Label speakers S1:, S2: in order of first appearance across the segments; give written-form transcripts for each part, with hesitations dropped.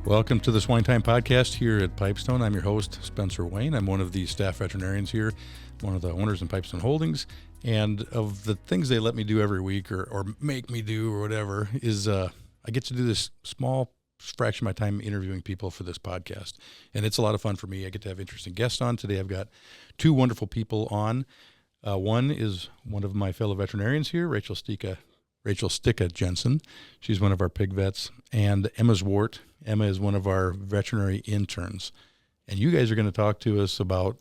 S1: Welcome to the SwineTime podcast here at Pipestone. I'm your host, Spencer Wayne. I'm one of the staff veterinarians here, one of the owners in Pipestone Holdings. And of the things they let me do every week or make me do or whatever is I get to do this small fraction of my time interviewing people for this podcast. And it's a lot of fun for me. I get to have interesting guests on. Today I've got two wonderful people on. One is one of my fellow veterinarians here, Rachel Stika-Jensen. She's one of our pig vets. And Emma Zwart. Emma is one of our veterinary interns. And you guys are going to talk to us about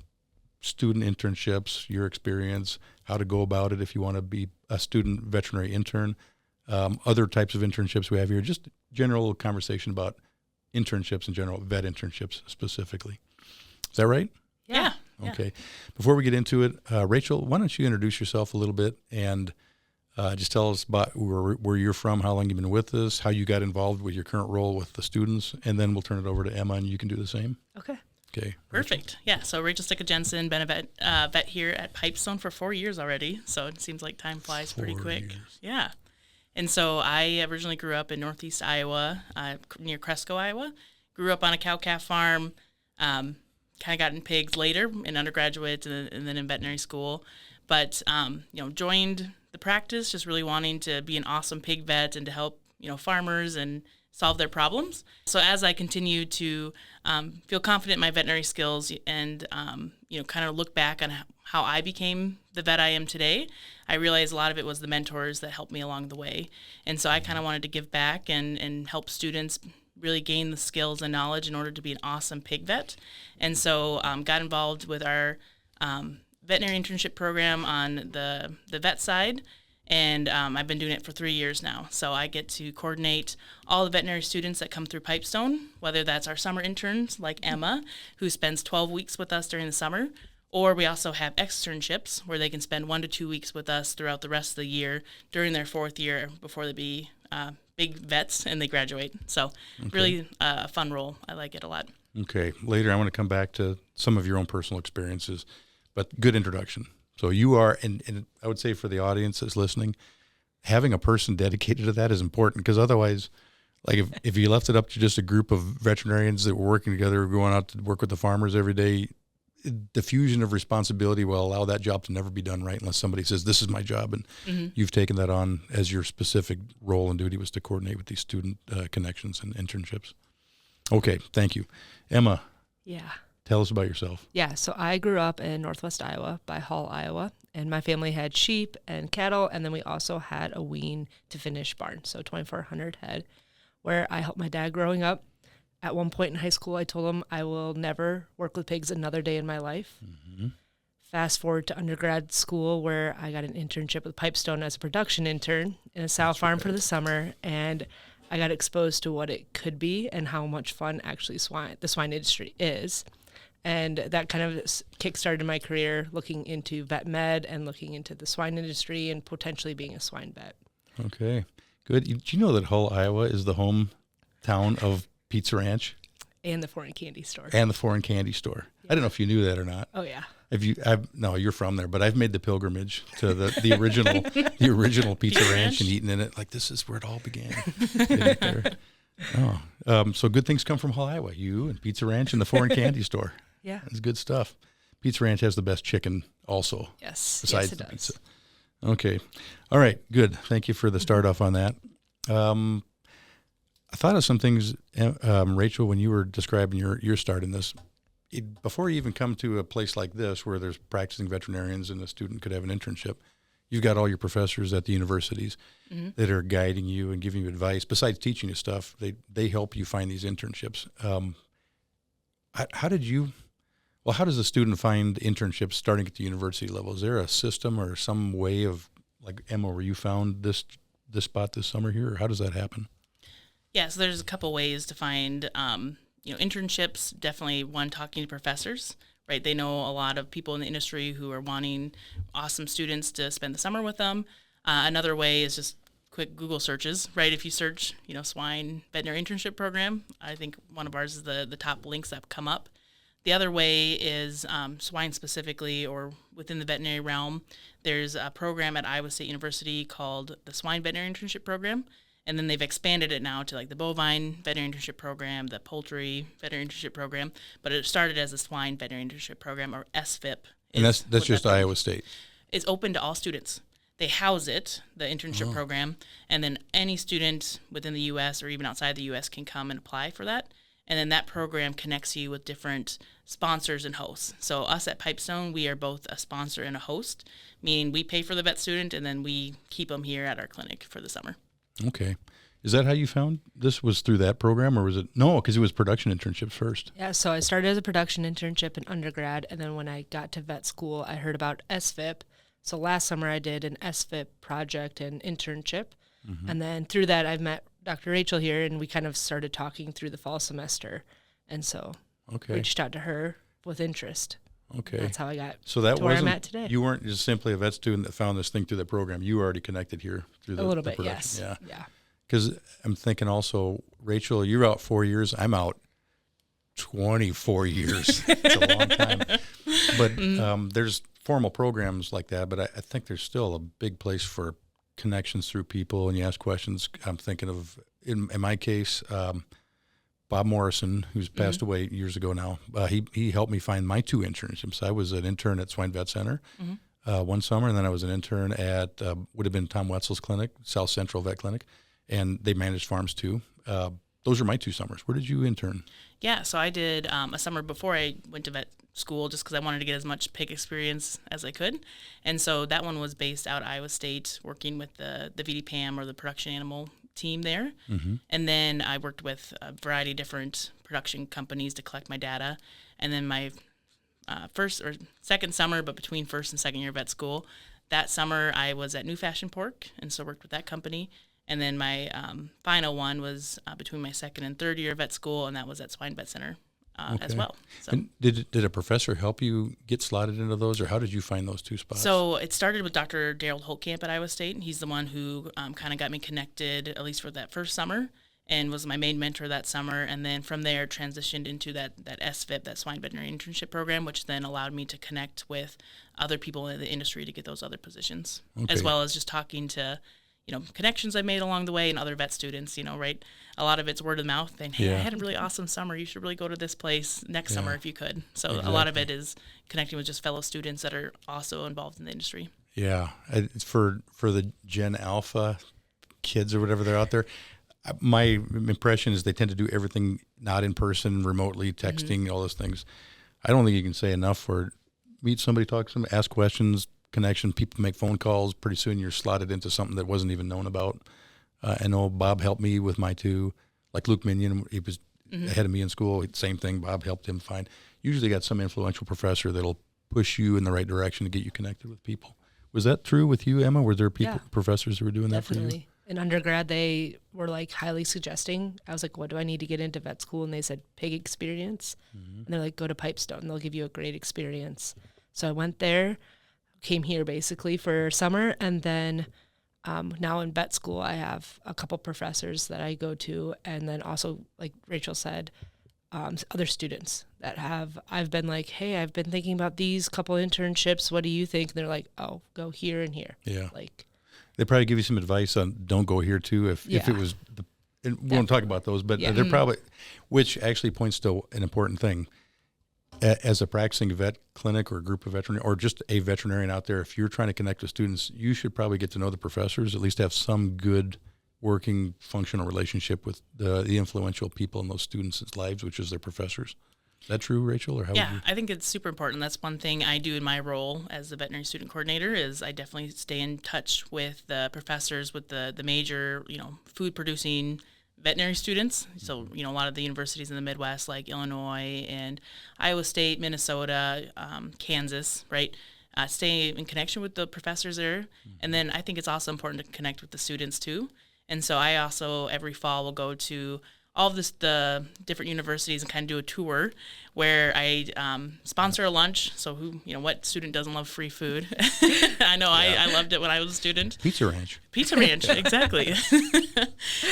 S1: student internships, your experience, how to go about it if you want to be a student veterinary intern, other types of internships we have here, just general conversation about internships in general, vet internships specifically. Is that right?
S2: Yeah.
S1: Okay. Before we get into it, Rachel, why don't you introduce yourself a little bit and just tell us about where you're from, how long you've been with us, how you got involved with your current role with the students, and then we'll turn it over to Emma and you can do the same.
S2: Okay.
S1: Okay.
S2: Perfect. Yeah. So Rachel Stika-Jensen, been a vet here at Pipestone for 4 years already. So it seems like time flies pretty quick.
S1: 4 years.
S2: Yeah. And so I originally grew up in northeast Iowa, near Cresco, Iowa. Grew up on a cow-calf farm. Kind of got in pigs later in undergraduate and then in veterinary school. But, joined the practice just really wanting to be an awesome pig vet and to help, farmers and solve their problems. So as I continue to feel confident in my veterinary skills and, kind of look back on how I became the vet I am today, I realized a lot of it was the mentors that helped me along the way. And so I kind of wanted to give back and help students really gain the skills and knowledge in order to be an awesome pig vet. And so got involved with our veterinary internship program on the vet side. And I've been doing it for 3 years now. So I get to coordinate all the veterinary students that come through Pipestone, whether that's our summer interns like Emma, who spends 12 weeks with us during the summer, or we also have externships where they can spend 1 to 2 weeks with us throughout the rest of the year during their 4th year before they be big vets and they graduate. So really a fun role. I like it a lot.
S1: Okay. Later I want to come back to some of your own personal experiences, but good introduction. So you are, and I would say for the audience that's listening, having a person dedicated to that is important because otherwise, like if you left it up to just a group of veterinarians that were working together, going out to work with the farmers every day, diffusion of responsibility will allow that job to never be done right unless somebody says, this is my job. And you've taken that on as your specific role and duty was to coordinate with these student connections and internships. Okay, thank you. Emma.
S3: Yeah.
S1: Tell us about yourself.
S3: Yeah, so I grew up in northwest Iowa by Hall, Iowa, and my family had sheep and cattle, and then we also had a wean to finish barn, so 2,400 head, where I helped my dad growing up. At one point in high school, I told him I will never work with pigs another day in my life. Mm-hmm. Fast forward to undergrad school where I got an internship with Pipestone as a production intern in a sow farm for the summer, and I got exposed to what it could be and how much fun actually the swine industry is. And that kind of kickstarted my career looking into vet med and looking into the swine industry and potentially being a swine vet.
S1: Okay, good. Do you know that Hull, Iowa is the hometown of Pizza Ranch?
S3: And the foreign candy store.
S1: And the foreign candy store. Yeah. I don't know if you knew that or not.
S3: Oh, yeah.
S1: No, you're from there, but I've made the pilgrimage to the original Pizza Ranch and eaten in it. Like, this is where it all began. So good things come from Hull, Iowa. You and Pizza Ranch and the foreign candy store.
S3: Yeah.
S1: It's good stuff. Pizza Ranch has the best chicken also.
S3: Yes.
S1: Besides
S3: it
S1: the
S3: does.
S1: pizza. Okay. All right. Good. Thank you for the start off on that. I thought of some things, Rachel, when you were describing your start in this. Before you even come to a place like this where there's practicing veterinarians and a student could have an internship, you've got all your professors at the universities that are guiding you and giving you advice. Besides teaching you stuff, they help you find these internships. How does a student find internships starting at the university level? Is there a system or some way of, like Emma, where you found this spot this summer here, or how does that happen?
S2: Yeah, so there's a couple ways to find, internships. Definitely one, talking to professors, right? They know a lot of people in the industry who are wanting awesome students to spend the summer with them. Another way is just quick Google searches, right? If you search, swine veterinary internship program, I think one of ours is the top links that come up. The other way is swine specifically, or within the veterinary realm. There's a program at Iowa State University called the Swine Veterinary Internship Program, And then they've expanded it now to like the bovine veterinary internship program, the poultry veterinary internship program. But it started as a swine veterinary internship program, or SVIP.
S1: And that's just Iowa State.
S2: It's open to all students. They house it, the internship program, and then any student within the U.S. or even outside the U.S. can come and apply for that. And then that program connects you with different sponsors and hosts. So us at Pipestone, we are both a sponsor and a host, meaning we pay for the vet student, and then we keep them here at our clinic for the summer.
S1: Okay. Is that how you found this? Was through that program, or was it? No, because it was production internships first.
S3: Yeah, so I started as a production internship in undergrad, and then when I got to vet school, I heard about SVIP. So last summer I did an SVIP project and internship, and then through that I've met Dr. Rachel here, and we kind of started talking through the fall semester, and so reached out to her with interest.
S1: Okay.
S3: That's how I got
S1: so that
S3: to where I'm at today.
S1: You weren't just simply a vet student that found this thing through that program. You were already connected here through the
S3: a little
S1: the
S3: bit,
S1: production.
S3: yes.
S1: Yeah. Because I'm thinking also, Rachel, you're out 4 years. I'm out 24 years. It's a long time. But there's formal programs like that, but I think there's still a big place for connections through people, and you ask questions. I'm thinking of, in my case, Bob Morrison, who's passed away years ago now. He helped me find my 2 internships. I was an intern at Swine Vet Center one summer, and then I was an intern at would have been Tom Wetzel's clinic, South Central Vet Clinic, and they managed farms too. Those are my 2 summers. Where did you intern?
S2: Yeah, so I did a summer before I went to vet school, just because I wanted to get as much pig experience as I could. And so that one was based out of Iowa State, working with the VDPAM, or the production animal team there. And then I worked with a variety of different production companies to collect my data. And then my first or second summer, but between first and second year of vet school, that summer I was at New Fashion Pork, and so worked with that company. And then my final one was between my second and third year of vet school, and that was at Swine Vet Center as well. So. And
S1: did a professor help you get slotted into those, or how did you find those 2 spots?
S2: So it started with Dr. Daryl Holtkamp at Iowa State, and he's the one who kind of got me connected, at least for that first summer, and was my main mentor that summer. And then from there transitioned into that SVIP, that Swine Veterinary Internship Program, which then allowed me to connect with other people in the industry to get those other positions, as well as just talking to connections I made along the way and other vet students, right? A lot of it's word of mouth saying, hey, I had a really awesome summer. You should really go to this place next summer if you could. So a lot of it is connecting with just fellow students that are also involved in the industry.
S1: Yeah. It's for the Gen Alpha kids or whatever they're out there. My impression is they tend to do everything not in person, remotely, texting, all those things. I don't think you can say enough for meet somebody, talk to somebody, ask questions, connection. People make phone calls. Pretty soon you're slotted into something that wasn't even known about. I know Bob helped me with my 2, like Luke Minion. He was ahead of me in school. Same thing. Bob helped him find. Usually got some influential professor that'll push you in the right direction to get you connected with people. Was that true with you, Emma? Were there professors who were doing that for you?
S3: In undergrad, they were like highly suggesting. I was like, what do I need to get into vet school? And they said pig experience. And they're like, go to Pipestone. They'll give you a great experience. So I went there, came here basically for summer, and then now in vet school I have a couple professors that I go to, and then also, like Rachel said, other students that I've been like, hey, I've been thinking about these couple internships, what do you think? And they're like, oh, go here and here. Like
S1: they probably give you some advice on don't go here too if it was and we won't talk about those, but they're probably, which actually points to an important thing. As a practicing vet clinic or a group of veterinarians, or just a veterinarian out there, if you're trying to connect with students, you should probably get to know the professors, at least have some good working functional relationship with the influential people in those students' lives, which is their professors. Is that true, Rachel? Or how?
S2: Yeah, I think it's super important. That's one thing I do in my role as the veterinary student coordinator is I definitely stay in touch with the professors, with the major, food producing veterinary students. So, a lot of the universities in the Midwest, like Illinois and Iowa State, Minnesota, Kansas, right? Stay in connection with the professors there. And then I think it's also important to connect with the students too. And so I also, every fall, will go to all of the different universities and kind of do a tour where I sponsor a lunch. So what student doesn't love free food? I know I loved it when I was a student.
S1: Pizza Ranch,
S2: exactly.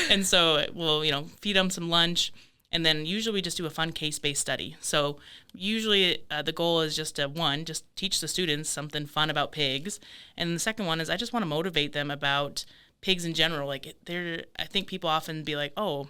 S2: And so we'll, feed them some lunch. And then usually we just do a fun case-based study. So usually the goal is just just teach the students something fun about pigs. And the second one is I just want to motivate them about pigs in general, like I think people often be like, oh,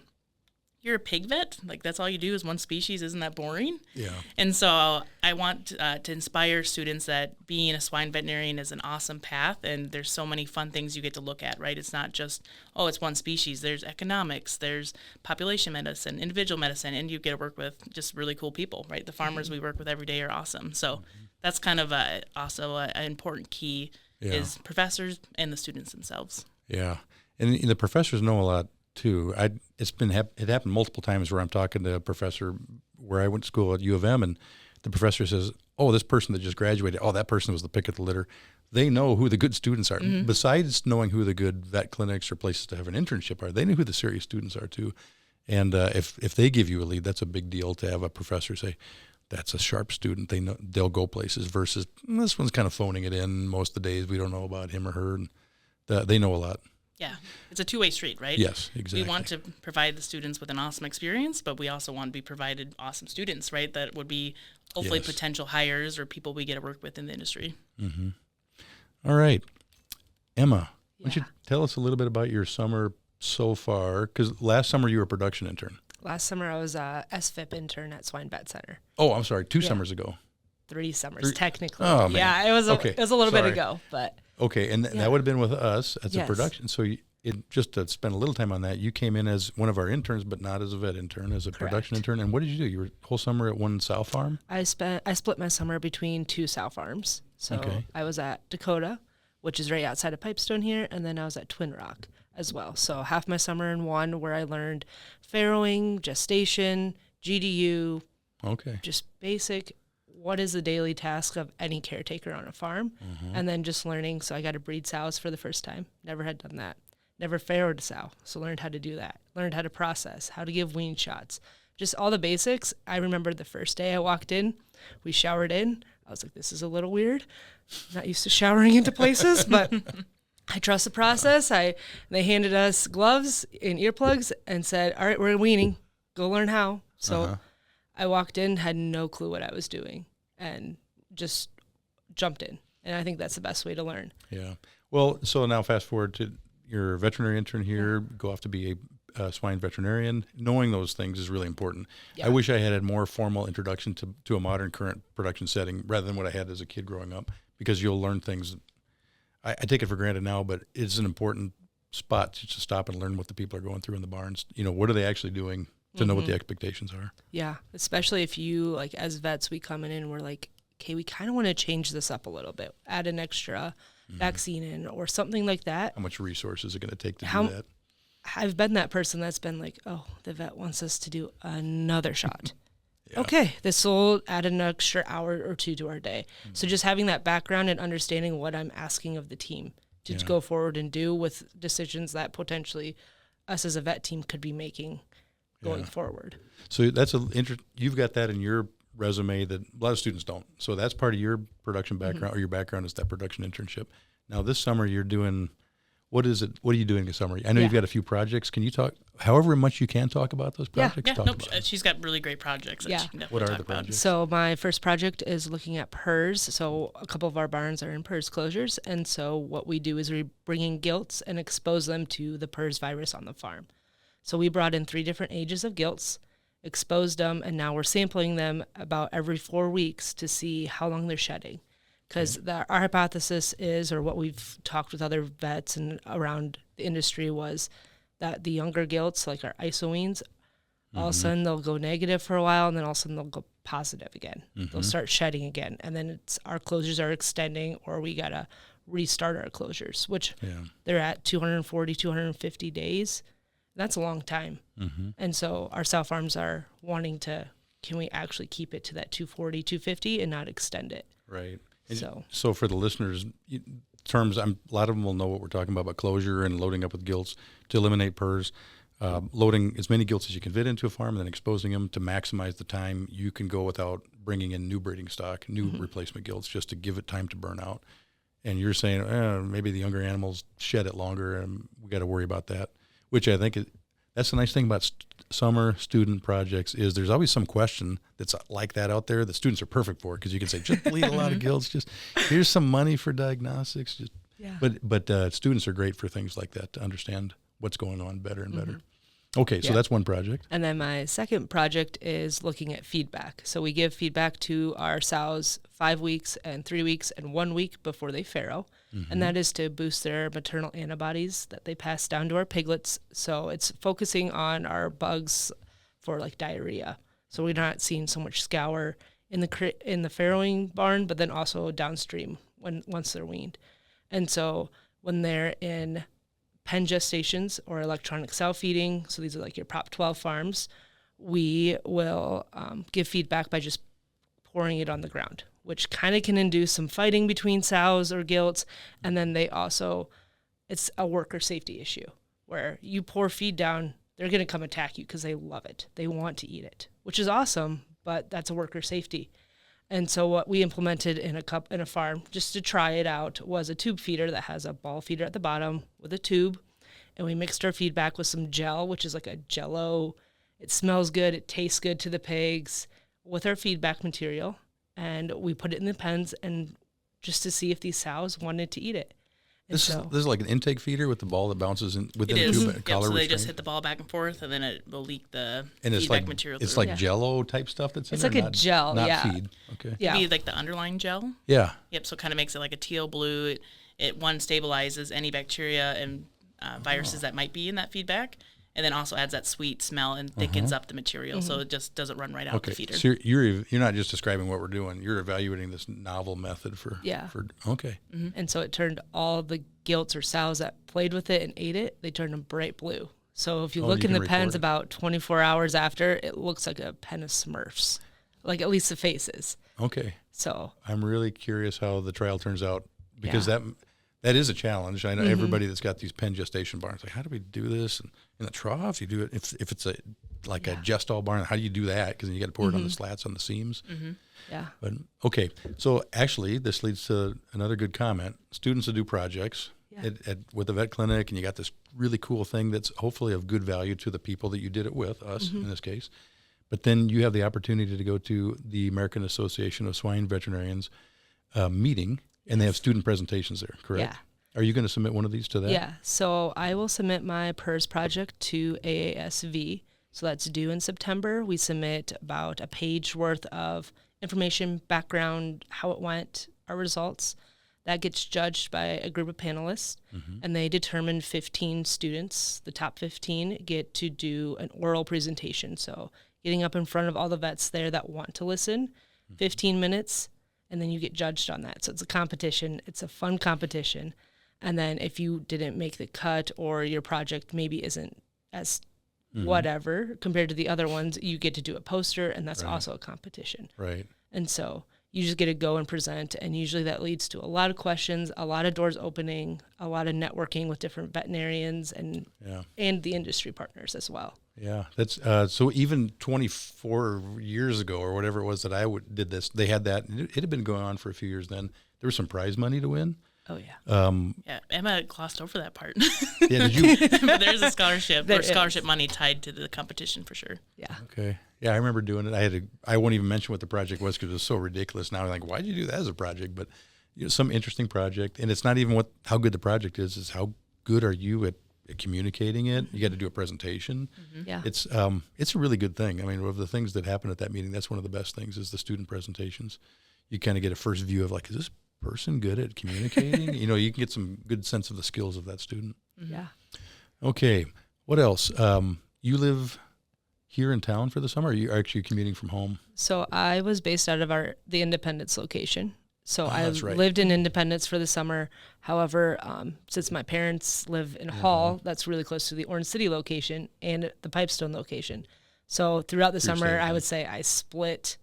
S2: you're a pig vet? Like that's all you do is one species? Isn't that boring?
S1: Yeah.
S2: And so I want to inspire students that being a swine veterinarian is an awesome path, and there's so many fun things you get to look at, right? It's not just, oh, it's one species. There's economics, there's population medicine, individual medicine, and you get to work with just really cool people, right? The farmers we work with every day are awesome. So that's kind of also an important key is professors and the students themselves.
S1: Yeah. And the professors know a lot too. It happened multiple times where I'm talking to a professor where I went to school at U of M, and the professor says, oh, this person that just graduated, oh, that person was the pick of the litter. They know who the good students are. Mm-hmm. Besides knowing who the good vet clinics or places to have an internship are, they know who the serious students are too. And if they give you a lead, that's a big deal to have a professor say, that's a sharp student. They know they'll go places versus this one's kind of phoning it in most of the days. We don't know about him or her. And they know a lot.
S2: Yeah, it's a two-way street, right?
S1: Yes, exactly.
S2: We want to provide the students with an awesome experience, but we also want to be provided awesome students, right? That would be hopefully potential hires or people we get to work with in the industry.
S1: Mm-hmm. All right. Emma, why don't you tell us a little bit about your summer so far? Because last summer you were a production intern.
S3: Last summer I was a SFIP intern at Swine Vet Center.
S1: Oh, I'm sorry, 2 summers ago.
S3: 3 summers, technically.
S1: Oh, man.
S3: Yeah, it was a little bit ago, but...
S1: Okay, and that would have been with us as a production. So just to spend a little time on that, you came in as one of our interns, but not as a vet intern, as a production intern. And what did you do? You were whole summer at one sow farm?
S3: I split my summer between 2 sow farms. So I was at Dakota, which is right outside of Pipestone here, and then I was at Twin Rock as well. So half my summer in one where I learned farrowing, gestation, GDU, just basic what is the daily task of any caretaker on a farm, and then just learning. So I got to breed sows for the first time. Never had done that. Never farrowed a sow, so learned how to do that. Learned how to process, how to give wean shots, just all the basics. I remember the first day I walked in, we showered in. I was like, this is a little weird. Not used to showering into places, but I trust the process. They handed us gloves and earplugs and said, all right, we're weaning. Go learn how. So I walked in, had no clue what I was doing, and just jumped in. And I think that's the best way to learn.
S1: Yeah. Well, so now fast forward to your veterinary intern here, go off to be a swine veterinarian. Knowing those things is really important. Yeah. I wish I had a more formal introduction to a modern current production setting rather than what I had as a kid growing up, because you'll learn things. I take it for granted now, but it's an important spot to stop and learn what the people are going through in the barns. You know, what are they actually doing? To know what the expectations are. Yeah,
S3: especially if you, like, as vets, we come in and we're like, okay, we kind of want to change this up a little bit, add an extra vaccine in or something like that.
S1: How much resources is it going to take to do that?
S3: I've been that person that's been like, oh, the vet wants us to do another shot. Okay, this will add an extra hour or 2 to our day. So just having that background and understanding what I'm asking of the team to go forward and do with decisions that potentially us as a vet team could be making going forward.
S1: So that's you've got that in your resume that a lot of students don't. So that's part of your production background, or your background is that production internship. Now this summer you're doing, what is it? What are you doing this summer? I know you've got a few projects. Can you talk, however much you can talk about those projects?
S2: She's got really great projects that she can definitely talk about.
S3: So my first project is looking at PRRS. So a couple of our barns are in PRRS closures. And so what we do is we bring in gilts and expose them to the PRRS virus on the farm. So we brought in 3 different ages of gilts, exposed them, and now we're sampling them about every 4 weeks to see how long they're shedding. Because our hypothesis is, or what we've talked with other vets and around the industry, was that the younger gilts, like our isoweans, all of a sudden they'll go negative for a while, and then all of a sudden they'll go positive again. They'll start shedding again, and then our closures are extending, or we got to restart our closures, which they're at 240, 250 days. That's a long time. And so our sow farms are wanting to, can we actually keep it to that 240, 250 and not extend it?
S1: Right. So for the listeners, a lot of them will know what we're talking about closure and loading up with gilts to eliminate PRRS, loading as many gilts as you can fit into a farm and then exposing them to maximize the time you can go without bringing in new breeding stock, new replacement gilts, just to give it time to burn out. And you're saying, maybe the younger animals shed it longer and we got to worry about that. Which I think that's the nice thing about summer student projects is there's always some question that's like that out there that students are perfect for, because you can say, just bleed a lot of gilts, just here's some money for diagnostics.
S3: Yeah.
S1: But students are great for things like that to understand what's going on better and better. Okay, so that's one project.
S3: And then my second project is looking at feedback. So we give feedback to our sows 5 weeks and 3 weeks and 1 week before they farrow. And that is to boost their maternal antibodies that they pass down to our piglets. So it's focusing on our bugs for like diarrhea. So we're not seeing so much scour in the farrowing barn, but then also downstream once they're weaned. And so when they're in pen gestations or electronic sow feeding, so these are like your Prop 12 farms, we will give feedback by just pouring it on the ground, which kind of can induce some fighting between sows or gilts. And then it's a worker safety issue where you pour feed down, they're going to come attack you because they love it. They want to eat it, which is awesome, but that's a worker safety. And so what we implemented in a farm, just to try it out, was a tube feeder that has a ball feeder at the bottom with a tube. And we mixed our feedback with some gel, which is like a Jell-O. It smells good. It tastes good to the pigs with our feedback material. And we put it in the pens and just to see if these sows wanted to eat it.
S1: This is like an intake feeder with the ball that bounces in within the tube.
S2: Yep, so they just hit the ball back and forth, and then it will leak the feedback material.
S1: It's like Jell-O type stuff that's in
S3: it's
S1: there?
S3: It's like a gel,
S1: not feed. Okay.
S2: Yeah. It'd be like the underlying gel.
S1: Yeah.
S2: Yep, so it kind of makes it like a teal blue. It stabilizes any bacteria and viruses that might be in that feedback, and then also adds that sweet smell and thickens up the material, so it just doesn't run right out the feeder.
S1: So you're not just describing what we're doing. You're evaluating this novel method for okay.
S3: And so it turned all the gilts or sows that played with it and ate it, they turned them bright blue. So if you look in the pens about 24 hours after, it looks like a pen of Smurfs, like at least the faces.
S1: Okay.
S3: So I'm
S1: really curious how the trial turns out because that is a challenge. I know everybody that's got these pen gestation barns, like, how do we do this? And in the trough, you do it. If it's a just-all barn, how do you do that? Because then you got to pour it on the slats on the seams.
S3: Yeah.
S1: But okay, so actually, this leads to another good comment. Students that do projects with the vet clinic, and you got this really cool thing that's hopefully of good value to the people that you did it with, us in this case. But then you have the opportunity to go to the American Association of Swine Veterinarians meeting. And they have student presentations there, correct?
S3: Yeah.
S1: Are you going to submit one of these to that?
S3: Yeah. So I will submit my PERS project to AASV. So that's due in September. We submit about a page worth of information, background, how it went, our results. That gets judged by a group of panelists, and they determine 15 students. The top 15 get to do an oral presentation. So getting up in front of all the vets there that want to listen, 15 minutes, and then you get judged on that. So it's a competition. It's a fun competition. And then if you didn't make the cut or your project maybe isn't as whatever compared to the other ones, you get to do a poster, and that's also a competition.
S1: Right.
S3: And so you just get to go and present, and usually that leads to a lot of questions, a lot of doors opening, a lot of networking with different veterinarians and the industry partners as well.
S1: Yeah, that's so even 24 years ago or whatever it was that I did this, they had that. It had been going on for a few years then. There was some prize money to win.
S3: Oh, yeah.
S2: Yeah, Emma glossed over that part.
S1: Yeah, did you?
S2: But there's a scholarship money tied to the competition for sure.
S3: Yeah.
S1: Okay. Yeah, I remember doing it. I won't even mention what the project was because it was so ridiculous. Now I'm like, why'd you do that as a project? But some interesting project. And it's not even how good the project is, it's how good are you at communicating it. You got to do a presentation.
S3: Yeah.
S1: It's a really good thing. I mean, of the things that happen at that meeting, that's one of the best things is the student presentations. You kind of get a first view of like, is this person good at communicating? You can get some good sense of the skills of that student.
S3: Yeah.
S1: Okay. What else? You live here in town for the summer, or are you actually commuting from home?
S3: So I was based out of the Independence location. So I
S1: right.
S3: lived in Independence for the summer. However, since my parents live in Hall, that's really close to the Orange City location and the Pipestone location. So throughout the summer, I would say I split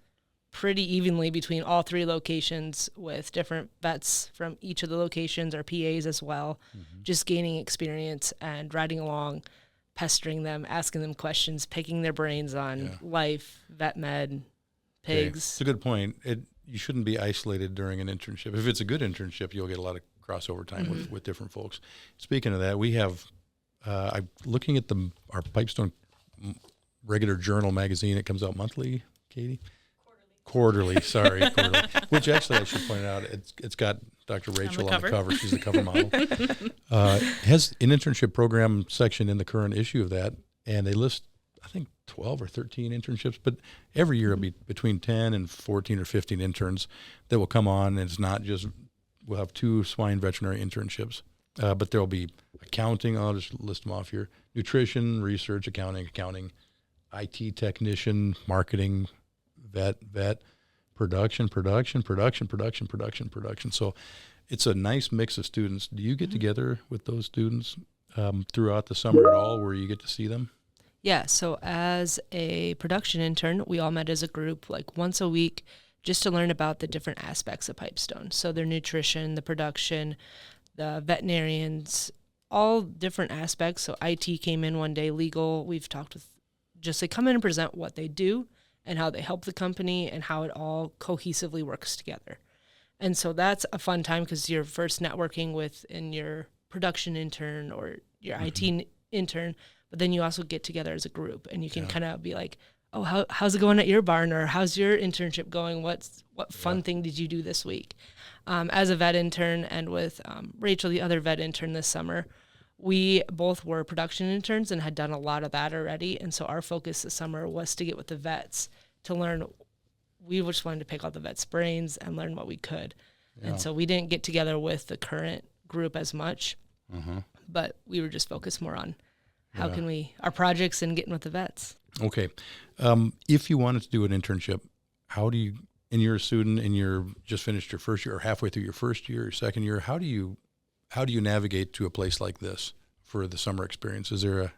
S3: pretty evenly between all three locations with different vets from each of the locations, or PAs as well, just gaining experience and riding along, pestering them, asking them questions, picking their brains on life, vet med, pigs.
S1: It's a good point. You shouldn't be isolated during an internship. If it's a good internship, you'll get a lot of crossover time with different folks. Speaking of that, we have, I'm looking at our Pipestone regular journal magazine. It comes out monthly, Katie? Quarterly, which actually I should point out, it's got Dr. Rachel on the cover. She's the cover model. Has an internship program section in the current issue of that, and they list, I think, 12 or 13 internships, but every year it'll be between 10 and 14 or 15 interns that will come on, and it's not just, we'll have 2 swine veterinary internships, but there'll be accounting, I'll just list them off here, nutrition, research, accounting, IT technician, marketing, vet, production. So it's a nice mix of students. Do you get together with those students throughout the summer at all where you get to see them?
S3: Yeah, so as a production intern, we all met as a group like once a week just to learn about the different aspects of Pipestone. So their nutrition, the production, the veterinarians, all different aspects. So IT came in one day, legal. We've talked with, just they come in and present what they do and how they help the company and how it all cohesively works together. And so that's a fun time because you're first networking with in your production intern or your IT intern, but then you also get together as a group and you can kind of be like, oh, how's it going at your barn? Or how's your internship going? What fun thing did you do this week? As a vet intern and with Rachel, the other vet intern this summer, we both were production interns and had done a lot of that already. And so our focus this summer was to get with the vets to learn. We just wanted to pick out the vets' brains and learn what we could. Yeah. And so we didn't get together with the current group as much, but we were just focused more on how can we, our projects and getting with the vets.
S1: Okay. If you wanted to do an internship, how do you, and you're a student and you're just finished your first year or halfway through your first year or second year, how do you navigate to a place like this for the summer experience? Is there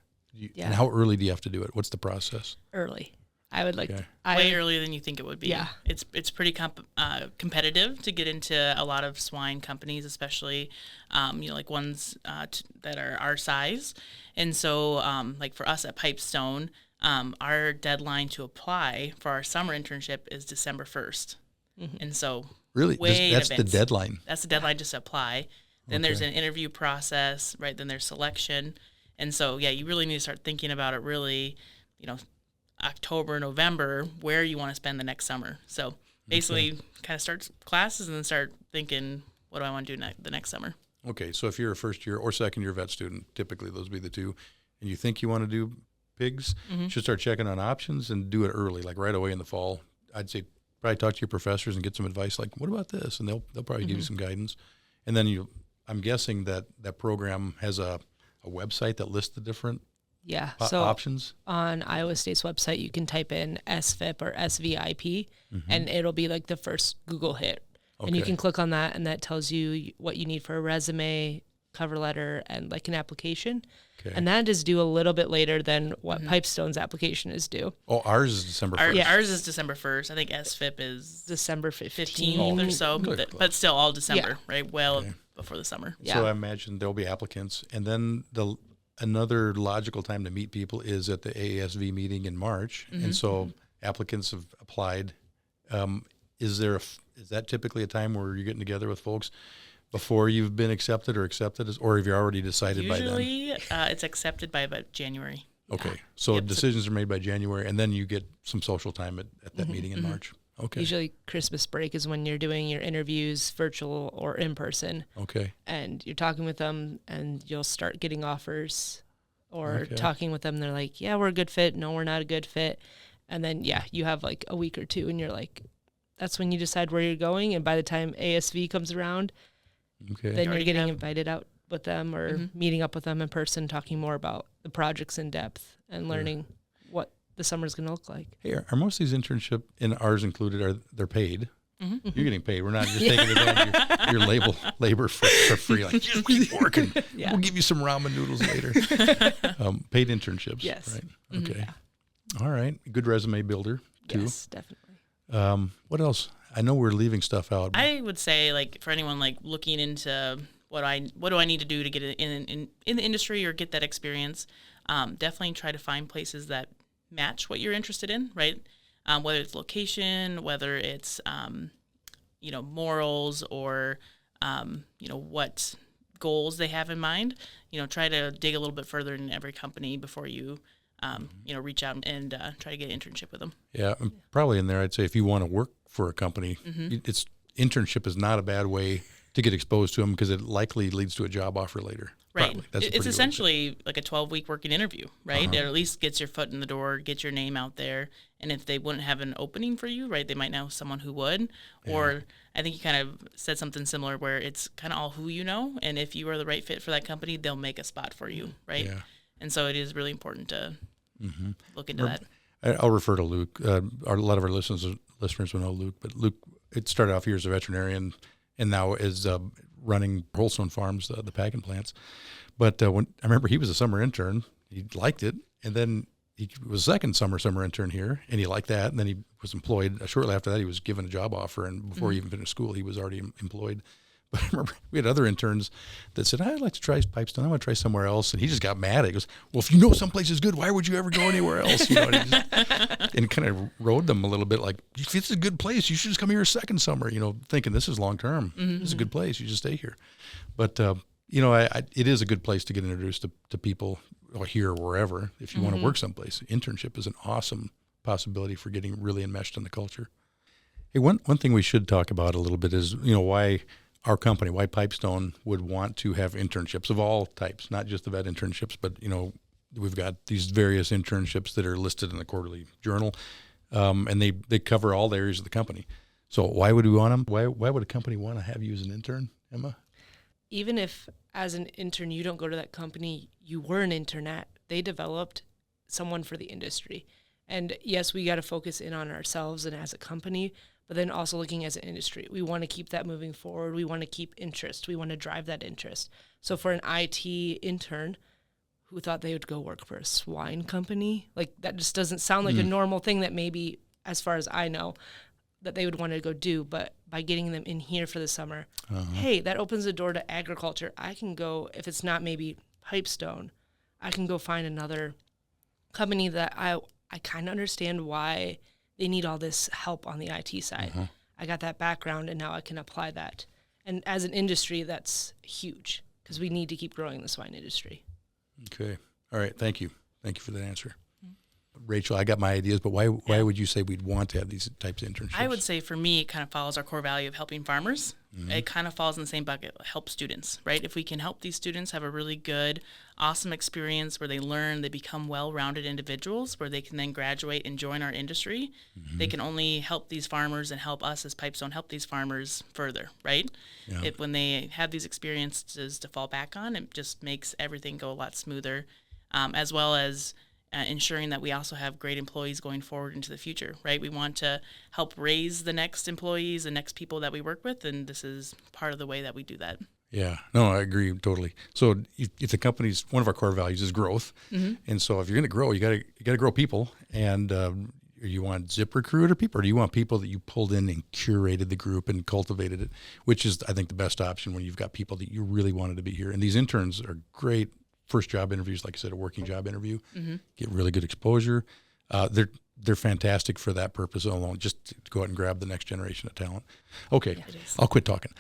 S1: and how early do you have to do it? What's the process?
S3: Early. I would like
S2: way earlier than you think it would be.
S3: Yeah.
S2: It's pretty competitive to get into a lot of swine companies, especially, like ones that are our size. And so, like for us at Pipestone, our deadline to apply for our summer internship is December 1st. And so
S1: really, that's the deadline.
S2: That's the deadline just to apply. Then there's an interview process, right? Then there's selection. And so, you really need to start thinking about it really, October, November, where you want to spend the next summer. So basically kind of start classes and then start thinking, what do I want to do the next summer? Okay,
S1: so if you're a first year or second year vet student, typically those would be the two, and you think you want to do pigs, you should start checking on options and do it early, like right away in the fall. I'd say probably talk to your professors and get some advice, like, what about this? And they'll probably give you some guidance. And then I'm guessing that program has a website that lists the different options. On
S3: Iowa State's website, you can type in SVIP or SVIP, and it'll be like the first Google hit. Okay. And you can click on that, and that tells you what you need for a resume, cover letter, and like an application. Okay. And that is due a little bit later than what Pipestone's application is due.
S1: Oh, ours is December 1st.
S2: Ours is December 1st. I think SVIP is
S3: December 15th
S2: or so, but still all December, right? Well, before the summer.
S1: So I imagine there'll be applicants, and then another logical time to meet people is at the AASV meeting in March, and so applicants have applied. Is that typically a time where you're getting together with folks before you've been accepted, or have you already decided by then?
S2: Usually, it's accepted by about January.
S1: Okay, so decisions are made by January, and then you get some social time at that meeting in March. Okay.
S3: Usually Christmas break is when you're doing your interviews, virtual or in person.
S1: Okay.
S3: And you're talking with them, and you'll start getting offers or talking with them. They're like, yeah, we're a good fit. No, we're not a good fit. And then, you have like a week or two, and you're like, that's when you decide where you're going. And by the time ASV comes around, then you're getting invited out with them or meeting up with them in person, talking more about the projects in depth and learning what the summer's going to look like.
S1: Hey, are most of these internship, and ours included, they're paid? You're getting paid. We're not just taking advantage of your labor for free. Like, just keep working. We'll give you some ramen noodles later. Paid internships.
S3: Yes.
S1: Right. Okay. All right. Good resume builder too.
S3: Yes, definitely.
S1: What else? I know we're leaving stuff out.
S2: I would say, like, for anyone like looking into what do I need to do to get in the industry or get that experience, definitely try to find places that match what you're interested in, right? Whether it's location, whether it's morals, or what goals they have in mind. Try to dig a little bit further in every company before you reach out and try to get an internship with them.
S1: Yeah, and probably in there, I'd say if you want to work for a company, it's internship is not a bad way to get exposed to them because it likely leads to a job offer later.
S2: Right.
S1: Probably. That's
S2: It's essentially like a 12-week working interview, right? It at least gets your foot in the door, gets your name out there. And if they wouldn't have an opening for you, right, they might know someone who would. Yeah. Or I think you kind of said something similar where it's kind of all who you know. And if you are the right fit for that company, they'll make a spot for you, right? Yeah. And so it is really important to look into that.
S1: I'll refer to Luke. A lot of our listeners will know Luke. But Luke, it started off here as a veterinarian and now is running Holstone Farms, the packing plants. But when I remember he was a summer intern, he liked it. And then he was second summer intern here, and he liked that. And then he was employed. Shortly after that, he was given a job offer. And before he even finished school, he was already employed. But I remember we had other interns that said, I'd like to try Pipestone. I want to try somewhere else. And he just got mad. He goes, well, if you know someplace is good, why would you ever go anywhere else? And kind of rode them a little bit like, if it's a good place, you should just come here a second summer, thinking this is long term. This is a good place. You just stay here. But, it is a good place to get introduced to people here or wherever. If you want to work someplace, internship is an awesome possibility for getting really enmeshed in the culture. Hey, one thing we should talk about a little bit is, why our company, why Pipestone would want to have internships of all types, not just the vet internships, but, we've got these various internships that are listed in the quarterly journal, and they cover all the areas of the company. So why would we want them? Why would a company want to have you as an intern, Emma?
S3: Even if as an intern you don't go to that company you were an intern at, they developed someone for the industry. And yes, we got to focus in on ourselves and as a company, but then also looking as an industry. We want to keep that moving forward. We want to keep interest. We want to drive that interest. So for an IT intern who thought they would go work for a swine company, like that just doesn't sound like a normal thing that maybe, as far as I know, that they would want to go do. But by getting them in here for the summer, hey, that opens the door to agriculture. I can go, if it's not maybe Pipestone, I can go find another company that I kind of understand why they need all this help on the IT side. I got that background, and now I can apply that. And as an industry, that's huge because we need to keep growing the swine industry.
S1: Okay. All right. Thank you. Thank you for that answer. Rachel, I got my ideas, but why would you say we'd want to have these types of internships?
S2: I would say for me, it kind of follows our core value of helping farmers. It kind of falls in the same bucket, help students, right? If we can help these students have a really good, awesome experience where they learn, they become well-rounded individuals, where they can then graduate and join our industry, they can only help these farmers and help us as Pipestone help these farmers further, right? Yeah. When they have these experiences to fall back on, it just makes everything go a lot smoother, as well as ensuring that we also have great employees going forward into the future, right? We want to help raise the next employees, the next people that we work with, and this is part of the way that we do that.
S1: Yeah, no, I agree totally. So if the company's, one of our core values is growth, and so if you're going to grow, you got to grow people, and you want ZipRecruiter people, or do you want people that you pulled in and curated the group and cultivated it, which is, I think, the best option when you've got people that you really wanted to be here. And these interns are great first job interviews, like I said, a working job interview, get really good exposure. They're fantastic for that purpose alone, just to go out and grab the next generation of talent. Okay, I'll quit talking.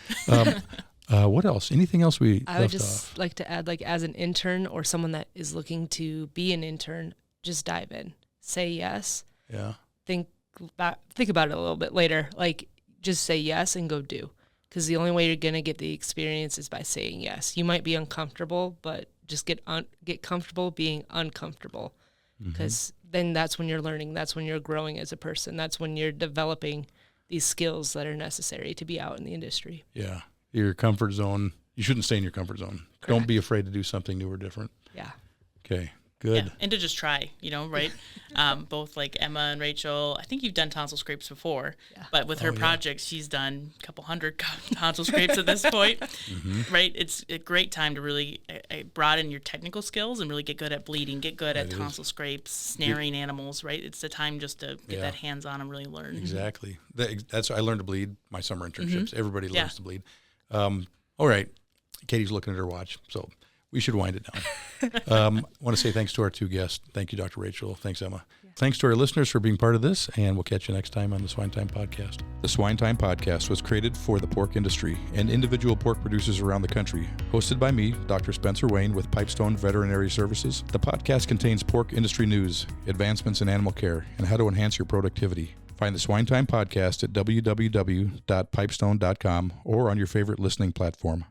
S1: What else? Anything else we left off?
S3: I would just like to add, like as an intern or someone that is looking to be an intern, just dive in, say yes.
S1: Yeah.
S3: Think about it a little bit later. Like just say yes and go do. Because the only way you're gonna get the experience is by saying yes. You might be uncomfortable, but just get comfortable being uncomfortable, because then that's when you're learning. That's when you're growing as a person. That's when you're developing these skills that are necessary to be out in the industry.
S1: Yeah. Your comfort zone. You shouldn't stay in your comfort zone. Correct. Don't be afraid to do something new or different.
S3: Yeah.
S1: Okay. Good.
S2: Yeah, and to just try, right? Both like Emma and Rachel, I think you've done tonsil scrapes before, but with her projects, she's done a couple hundred tonsil scrapes at this point, right? It's a great time to really broaden your technical skills and really get good at bleeding, get good at tonsil scrapes, snaring animals, right? It's the time just to get that hands-on and really learn.
S1: Exactly. That's I learned to bleed my summer internships. Everybody learns to bleed. All right. Katie's looking at her watch, so We should wind it down. I want to say thanks to our two guests. Thank you, Dr. Rachel. Thanks, Emma. Yeah. Thanks to our listeners for being part of this, and we'll catch you next time on the SwineTime Podcast. The SwineTime Podcast was created for the pork industry and individual pork producers around the country. Hosted by me, Dr. Spencer Wayne with Pipestone Veterinary Services, the podcast contains pork industry news, advancements in animal care, and how to enhance your productivity. Find the SwineTime Podcast at www.pipestone.com or on your favorite listening platform.